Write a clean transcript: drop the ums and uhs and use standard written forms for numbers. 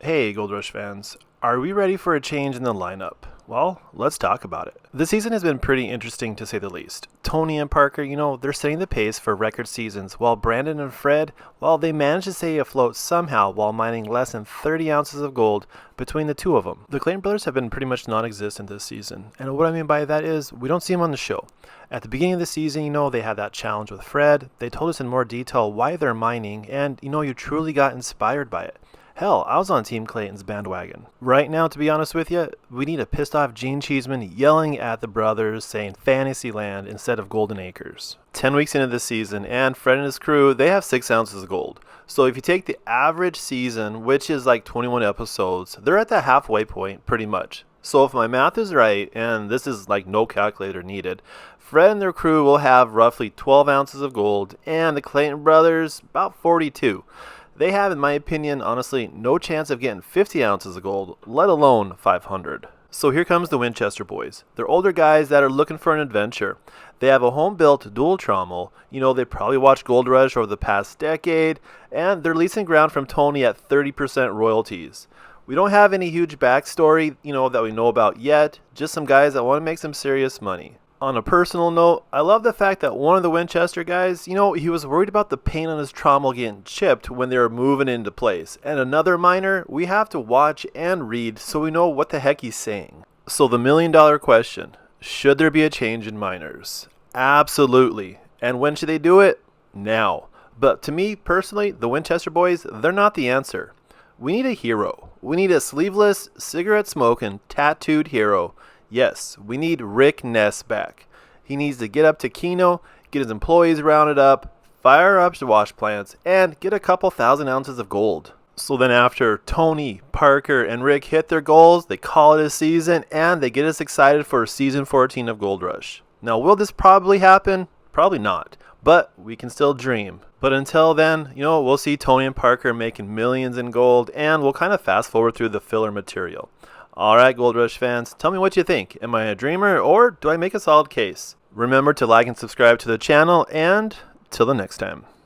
Hey, Gold Rush fans, are we ready for a change in the lineup? Well, let's talk about it. This season has been pretty interesting to say the least. Tony and Parker, they're setting the pace for record seasons, while Brandon and Fred, well, they managed to stay afloat somehow while mining less than 30 ounces of gold between the two of them. The Clayton brothers have been pretty much non-existent this season, and what I mean by that is we don't see them on the show. At the beginning of the season, they had that challenge with Fred. They told us in more detail why they're mining, and you truly got inspired by it. Hell, I was on Team Clayton's bandwagon. Right now, to be honest with you, we need a pissed off Gene Cheeseman yelling at the brothers saying Fantasyland instead of Golden Acres. 10 weeks into the season, and Fred and his crew, they have 6 ounces of gold. So if you take the average season, which is like 21 episodes, they're at the halfway point pretty much. So if my math is right, and this is like no calculator needed, Fred and their crew will have roughly 12 ounces of gold, and the Clayton brothers about 42. They have, in my opinion, honestly, no chance of getting 50 ounces of gold, let alone 500. So here comes the Winchester boys. They're older guys that are looking for an adventure. They have a home-built dual trommel. They probably watched Gold Rush over the past decade, and they're leasing ground from Tony at 30% royalties. We don't have any huge backstory, that we know about yet, just some guys that want to make some serious money. On a personal note, I love the fact that one of the Winchester guys, he was worried about the paint on his trommel getting chipped when they were moving into place. And another miner, we have to watch and read so we know what the heck he's saying. So the $1,000,000 question, should there be a change in miners? Absolutely. And when should they do it? Now. But to me, personally, the Winchester boys, they're not the answer. We need a hero. We need a sleeveless, cigarette-smoking, tattooed hero. Yes, we need Rick Ness back. He needs to get up to Keno, get his employees rounded up, fire up the wash plants, and get a couple thousand ounces of gold. So then after Tony, Parker, and Rick hit their goals, they call it a season, and they get us excited for season 14 of Gold Rush. Now, will this probably happen? Probably not. But we can still dream. But until then, we'll see Tony and Parker making millions in gold, and we'll kind of fast forward through the filler material. Alright, Gold Rush fans, tell me what you think. Am I a dreamer, or do I make a solid case? Remember to like and subscribe to the channel, and till the next time.